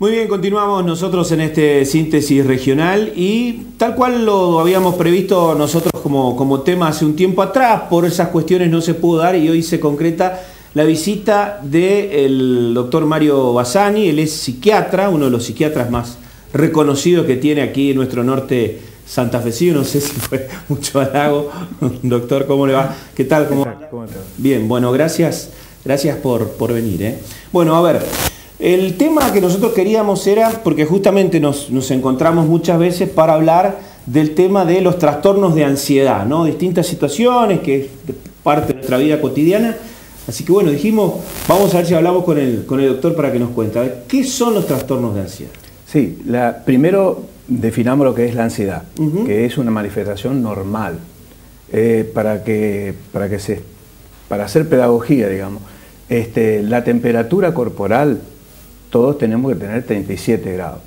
Muy bien, continuamos nosotros en este síntesis regional y tal cual lo habíamos previsto nosotros como tema hace un tiempo atrás, por esas cuestiones no se pudo dar y hoy se concreta la visita del doctor Mario Bassani. Él es psiquiatra, uno de los psiquiatras más reconocidos que tiene aquí en nuestro norte santafesino. No sé si fue mucho halago. Doctor, ¿cómo le va? ¿Qué tal? ¿Cómo está? Bien, bueno, gracias por venir. Bueno, a ver, el tema que nosotros queríamos era, porque justamente nos encontramos muchas veces para hablar del tema de los trastornos de ansiedad, ¿no? Distintas situaciones que es parte de nuestra vida cotidiana. Así que bueno, dijimos, vamos a ver si hablamos con el doctor para que nos cuente. A ver, ¿qué son los trastornos de ansiedad? Sí, primero definamos lo que es la ansiedad, que es una manifestación normal. Para hacer pedagogía, digamos, la temperatura corporal, todos tenemos que tener 37 grados.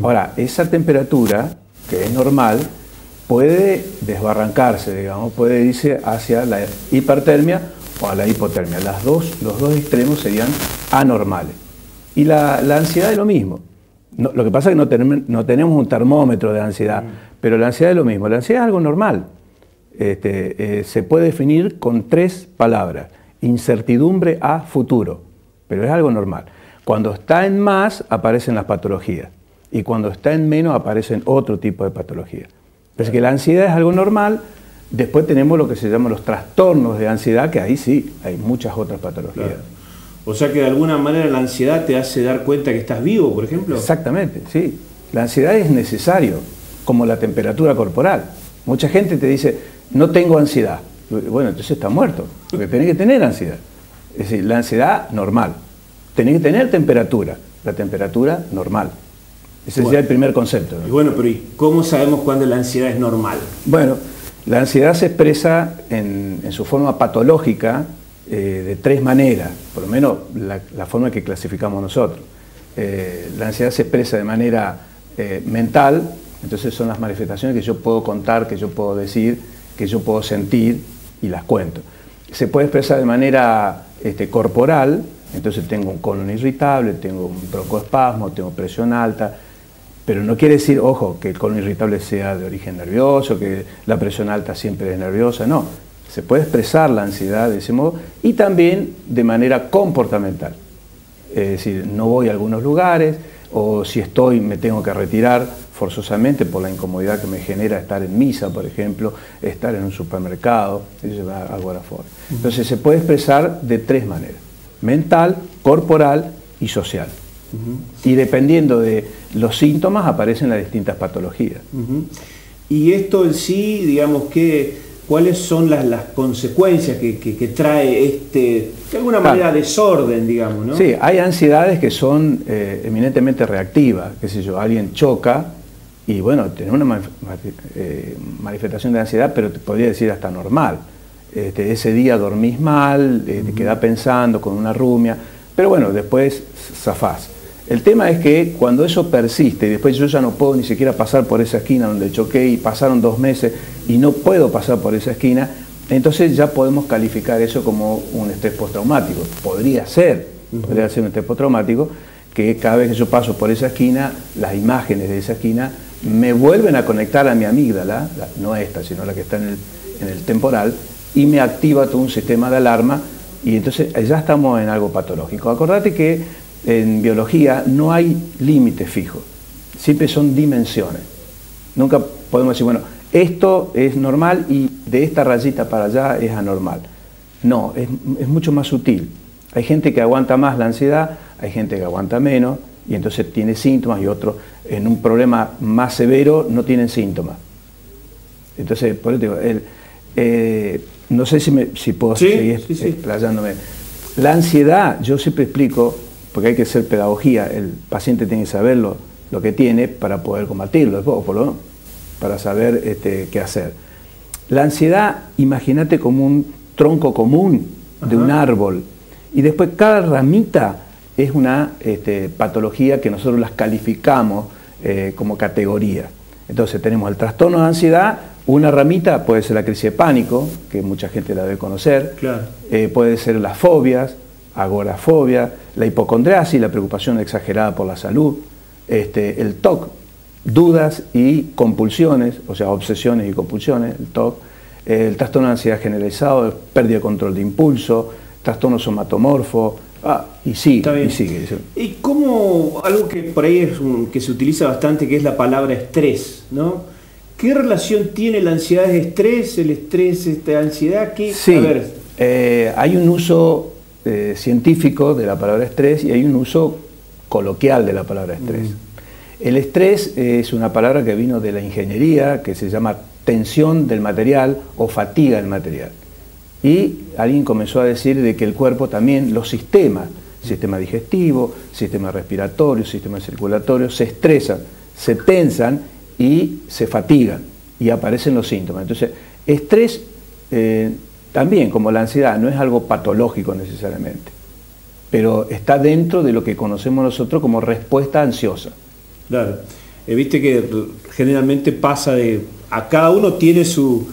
Ahora, esa temperatura, que es normal, puede desbarrancarse, digamos, puede irse hacia la hipertermia o a la hipotermia. Los dos extremos serían anormales. Y la ansiedad es lo mismo. Lo que pasa es que no tenemos un termómetro de ansiedad, pero la ansiedad es lo mismo. La ansiedad es algo normal. Se puede definir con 3 palabras. Incertidumbre a futuro, pero es algo normal. Cuando está en más, aparecen las patologías. Y cuando está en menos, aparecen otro tipo de patologías. Pero es que la ansiedad es algo normal. Después tenemos lo que se llaman los trastornos de ansiedad, que ahí sí, hay muchas otras patologías. Claro. O sea que de alguna manera la ansiedad te hace dar cuenta que estás vivo, por ejemplo. Exactamente, sí. La ansiedad es necesario, como la temperatura corporal. Mucha gente te dice, no tengo ansiedad. Bueno, entonces está muerto, porque tenés que tener ansiedad. Es decir, la ansiedad normal. Tenés que tener temperatura, la temperatura normal. Ese sería el primer concepto, ¿no? Y bueno, pero ¿y cómo sabemos cuándo la ansiedad es normal? Bueno, la ansiedad se expresa en su forma patológica de 3 maneras, por lo menos la forma que clasificamos nosotros. La ansiedad se expresa de manera mental, entonces son las manifestaciones que yo puedo contar, que yo puedo decir, que yo puedo sentir y las cuento. Se puede expresar de manera corporal, entonces tengo un colon irritable, tengo un broncoespasmo, tengo presión alta, pero no quiere decir, ojo, que el colon irritable sea de origen nervioso, que la presión alta siempre es nerviosa, no. Se puede expresar la ansiedad de ese modo y también de manera comportamental. Es decir, no voy a algunos lugares o si estoy me tengo que retirar forzosamente por la incomodidad que me genera estar en misa, por ejemplo, estar en un supermercado, eso va algo afuera. Entonces se puede expresar de 3 maneras, mental, corporal y social. Y dependiendo de los síntomas aparecen las distintas patologías. Y esto en sí, digamos que ¿cuáles son las consecuencias que trae de alguna manera, desorden, digamos, ¿no? Sí, hay ansiedades que son eminentemente reactivas, qué sé yo, alguien choca y bueno, tiene una manifestación de ansiedad, pero te podría decir hasta normal. Ese día dormís mal, te quedás pensando con una rumia, pero bueno, después zafás. El tema es que cuando eso persiste y después yo ya no puedo ni siquiera pasar por esa esquina donde choqué y pasaron 2 meses y no puedo pasar por esa esquina, entonces ya podemos calificar eso como un estrés postraumático. Podría ser un estrés postraumático que cada vez que yo paso por esa esquina, las imágenes de esa esquina me vuelven a conectar a mi amígdala, no esta, sino la que está en el temporal, y me activa todo un sistema de alarma y entonces ya estamos en algo patológico. Acordate que en biología no hay límites fijos, siempre son dimensiones. Nunca podemos decir, bueno, esto es normal y de esta rayita para allá es anormal. No, es mucho más sutil. Hay gente que aguanta más la ansiedad, hay gente que aguanta menos y entonces tiene síntomas y otros en un problema más severo no tienen síntomas. Entonces, por eso digo, no sé si puedo seguir explayándome. La ansiedad, yo siempre explico, porque hay que hacer pedagogía, el paciente tiene que saber lo que tiene para poder combatirlo, o por lo menos para saber qué hacer. La ansiedad, imagínate como un tronco común de un árbol, y después cada ramita es una patología que nosotros las calificamos como categoría. Entonces tenemos el trastorno de ansiedad, una ramita puede ser la crisis de pánico, que mucha gente la debe conocer, claro. Puede ser las fobias, agorafobia, la hipocondriasis, la preocupación exagerada por la salud, el TOC, dudas y compulsiones, o sea, obsesiones y compulsiones, el TOC, el trastorno de ansiedad generalizado, pérdida de control de impulso, trastorno somatomorfo, y sigue. Y como algo que por ahí que se utiliza bastante, que es la palabra estrés, ¿no? ¿Qué relación tiene la ansiedad de estrés, el estrés, ansiedad? Sí, a ver, hay un uso científico de la palabra estrés y hay un uso coloquial de la palabra estrés. El estrés es una palabra que vino de la ingeniería, que se llama tensión del material o fatiga del material. Y alguien comenzó a decir de que el cuerpo también, los sistemas, sistema digestivo, sistema respiratorio, sistema circulatorio, se estresan, se tensan y se fatigan y aparecen los síntomas. Entonces, estrés también, como la ansiedad, no es algo patológico necesariamente, pero está dentro de lo que conocemos nosotros como respuesta ansiosa. Claro, viste que generalmente pasa a cada uno tiene su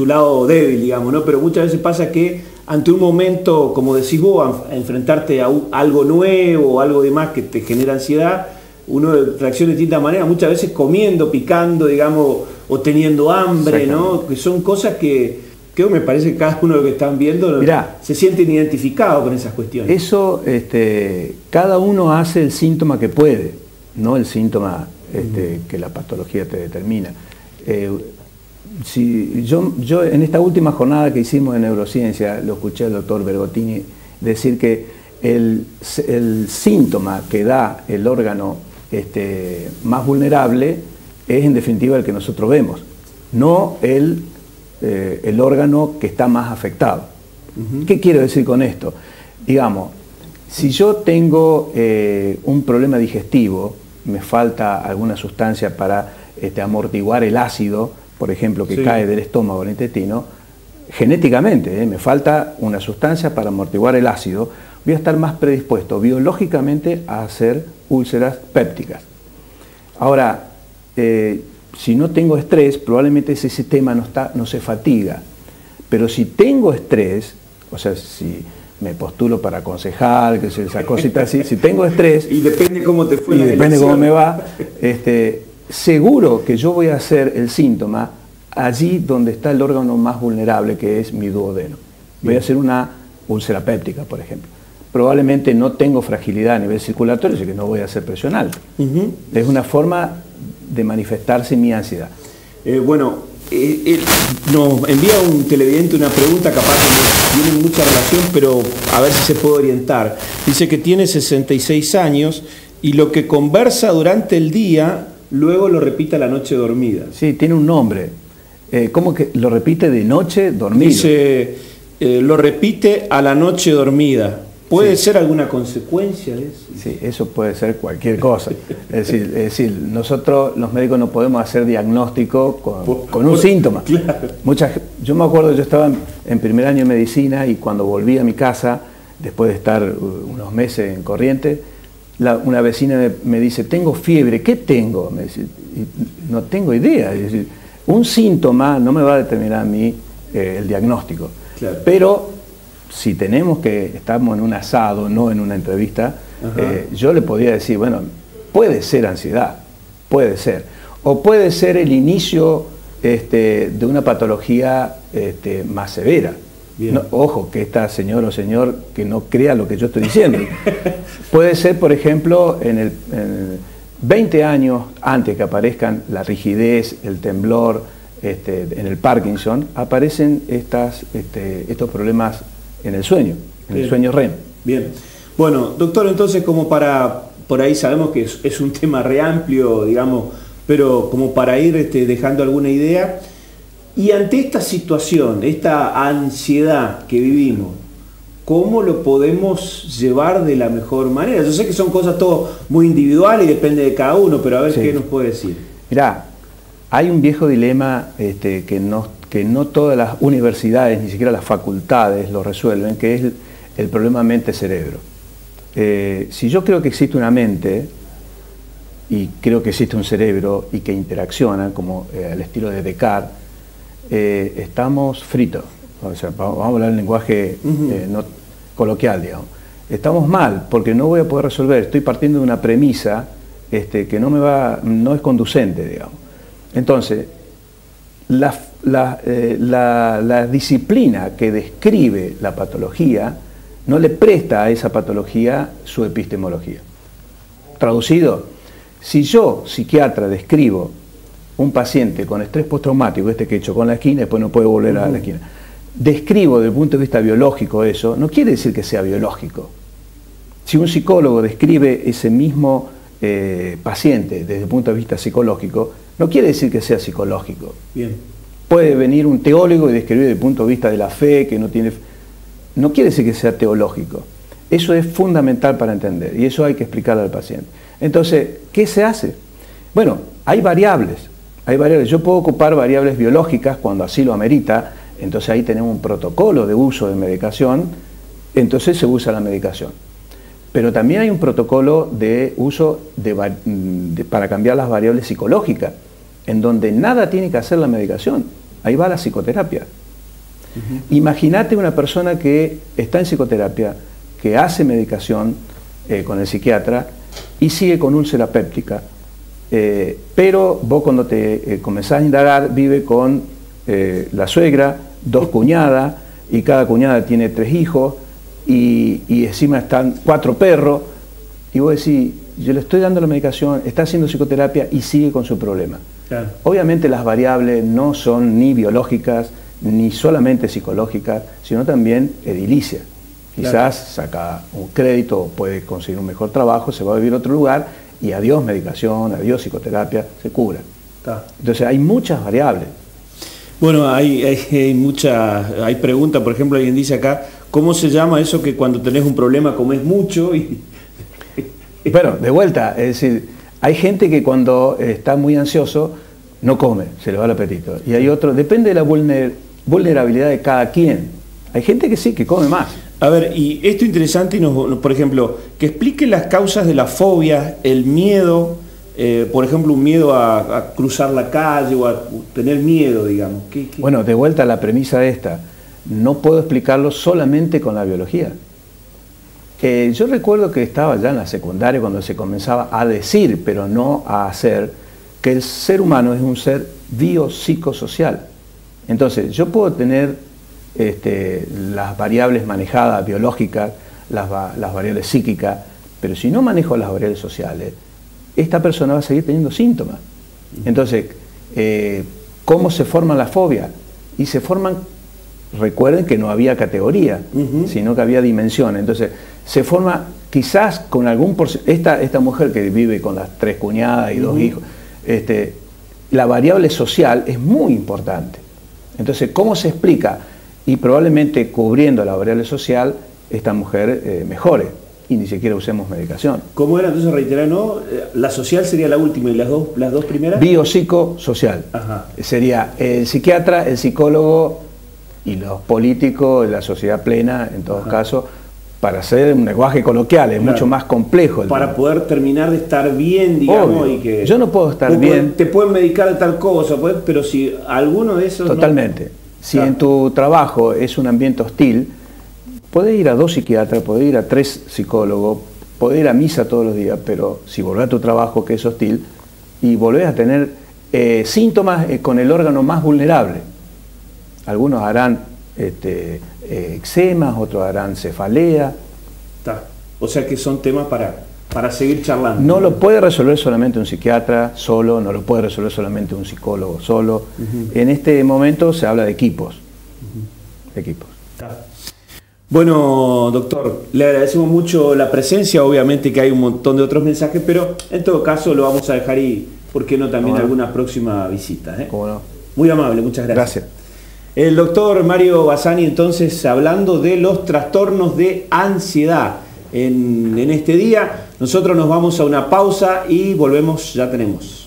lado débil, digamos, ¿no? Pero muchas veces pasa que ante un momento, como decís vos, a enfrentarte a algo nuevo o algo demás que te genera ansiedad, uno reacciona de distintas maneras, muchas veces comiendo, picando, digamos, o teniendo hambre, ¿no? Que son cosas que me parece que cada uno de los que están viendo se sienten identificados con esas cuestiones. Eso, cada uno hace el síntoma que puede, no el síntoma que la patología te determina. Yo en esta última jornada que hicimos en neurociencia, lo escuché al doctor Bergottini decir que el síntoma que da el órgano más vulnerable es en definitiva el que nosotros vemos, no el órgano que está más afectado. ¿Qué quiero decir con esto? Digamos, si yo tengo un problema digestivo, me falta alguna sustancia para amortiguar el ácido, por ejemplo, que cae del estómago al intestino, genéticamente me falta una sustancia para amortiguar el ácido, voy a estar más predispuesto biológicamente a hacer úlceras pépticas. Ahora, si no tengo estrés, probablemente ese sistema no se fatiga, pero si tengo estrés, o sea, si me postulo para concejal, que se esa cosita así, si tengo estrés, y depende cómo te fue, y depende cómo me va, seguro que yo voy a hacer el síntoma allí donde está el órgano más vulnerable, que es mi duodeno. Voy a hacer una úlcera péptica, por ejemplo. Probablemente no tengo fragilidad a nivel circulatorio, así que no voy a hacer presión alta. Es una forma de manifestarse mi ansiedad. Nos envía un televidente una pregunta, capaz que no tiene mucha relación, pero a ver si se puede orientar. Dice que tiene 66 años y lo que conversa durante el día, luego lo repite a la noche dormida. Sí, tiene un nombre. ¿Cómo que lo repite de noche dormida? Dice, lo repite a la noche dormida. ¿Puede ser alguna consecuencia de eso? Sí, eso puede ser cualquier cosa. Es decir, nosotros los médicos no podemos hacer diagnóstico con un síntoma. Claro. Yo me acuerdo, yo estaba en primer año de medicina y cuando volví a mi casa, después de estar unos meses en Corrientes, una vecina me dice, tengo fiebre, ¿qué tengo? Me dice, no tengo idea. Es decir, un síntoma no me va a determinar a mí el diagnóstico. Claro. Pero si estamos en un asado, no en una entrevista, yo le podría decir, bueno, puede ser ansiedad, puede ser. O puede ser el inicio de una patología más severa. No, ojo, que esta señora o señor que no crea lo que yo estoy diciendo. Puede ser, por ejemplo, en 20 años antes que aparezcan la rigidez, el temblor, en el Parkinson, aparecen estos problemas en el sueño, el sueño REM. Bien. Bueno, doctor, entonces como por ahí sabemos que es un tema re amplio, digamos, pero como para ir dejando alguna idea. Y ante esta situación, esta ansiedad que vivimos, ¿cómo lo podemos llevar de la mejor manera? Yo sé que son cosas todo muy individuales y depende de cada uno, pero a ver qué nos puede decir. Mirá, hay un viejo dilema que no todas las universidades, ni siquiera las facultades lo resuelven, que es el problema mente-cerebro. Si yo creo que existe una mente y creo que existe un cerebro y que interaccionan, como al estilo de Descartes, estamos fritos. O sea, vamos a hablar en lenguaje no coloquial, digamos. Estamos mal porque no voy a poder resolver. Estoy partiendo de una premisa que no es conducente, digamos. Entonces, la disciplina que describe la patología no le presta a esa patología su epistemología. Traducido, si yo, psiquiatra, describo un paciente con estrés postraumático, que chocó en la esquina y después no puede volver a la esquina, describo desde el punto de vista biológico eso, no quiere decir que sea biológico. Si un psicólogo describe ese mismo paciente desde el punto de vista psicológico, no quiere decir que sea psicológico. Bien. Puede venir un teólogo y describir desde el punto de vista de la fe, que no quiere decir que sea teológico. Eso es fundamental para entender y eso hay que explicarle al paciente. Entonces, ¿qué se hace? Bueno, hay variables. Yo puedo ocupar variables biológicas cuando así lo amerita, entonces ahí tenemos un protocolo de uso de medicación, entonces se usa la medicación. Pero también hay un protocolo de uso para cambiar las variables psicológicas, en donde nada tiene que hacer la medicación. Ahí va la psicoterapia. Imagínate una persona que está en psicoterapia, que hace medicación con el psiquiatra y sigue con úlcera péptica, pero vos cuando te comenzás a indagar vive con la suegra, 2 cuñadas, y cada cuñada tiene 3 hijos, y encima están 4 perros, y vos decís, yo le estoy dando la medicación, está haciendo psicoterapia y sigue con su problema. Claro. Obviamente las variables no son ni biológicas, ni solamente psicológicas, sino también edilicias. Quizás saca un crédito, puede conseguir un mejor trabajo, se va a vivir a otro lugar, y adiós medicación, adiós psicoterapia, se cura. Entonces hay muchas variables. Bueno, hay preguntas, por ejemplo, alguien dice acá, ¿cómo se llama eso que cuando tenés un problema comes mucho? Bueno, de vuelta, es decir, hay gente que cuando está muy ansioso no come, se le va el apetito. Y hay otro, depende de la vulnerabilidad de cada quien. Hay gente que sí, que come más. A ver, y esto interesante, por ejemplo, que explique las causas de la fobia, el miedo, por ejemplo, un miedo a cruzar la calle o a tener miedo, digamos. Bueno, de vuelta a la premisa esta, no puedo explicarlo solamente con la biología. Yo recuerdo que estaba ya en la secundaria cuando se comenzaba a decir, pero no a hacer, que el ser humano es un ser biopsicosocial. Entonces, yo puedo tener las variables manejadas biológicas, las variables psíquicas, pero si no manejo las variables sociales, esta persona va a seguir teniendo síntomas. Entonces, ¿cómo se forman las fobias? Y se forman, recuerden que no había categoría, sino que había dimensiones. Entonces, se forma quizás con algún porcentaje, esta mujer que vive con las 3 cuñadas y 2 hijos, la variable social es muy importante. Entonces, ¿cómo se explica? Y probablemente cubriendo la variable social, esta mujer mejore y ni siquiera usemos medicación. ¿Cómo era entonces, reiterar, no? La social sería la última y las dos primeras. Biopsicosocial. Sería el psiquiatra, el psicólogo y los políticos, la sociedad plena, en todos casos, para hacer un lenguaje coloquial, es mucho más complejo. Para poder terminar de estar bien, digamos. Obvio. Y que yo no puedo estar bien. Te pueden medicar de tal cosa, pero si alguno de esos. Totalmente. No... Si en tu trabajo es un ambiente hostil, podés ir a 2 psiquiatras, podés ir a 3 psicólogos, podés ir a misa todos los días, pero si volvés a tu trabajo que es hostil y volvés a tener síntomas con el órgano más vulnerable. Algunos harán eczemas, otros harán cefalea. O sea que son temas para seguir charlando. No lo puede resolver solamente un psiquiatra solo, no lo puede resolver solamente un psicólogo solo. En este momento se habla de equipos. Bueno, doctor, le agradecemos mucho la presencia, obviamente que hay un montón de otros mensajes, pero en todo caso lo vamos a dejar y, ¿por qué no también alguna próxima visita? ¿Cómo no? Muy amable, muchas gracias. Gracias. El doctor Mario Bassani, entonces, hablando de los trastornos de ansiedad. En este día, nosotros nos vamos a una pausa y volvemos, ya tenemos.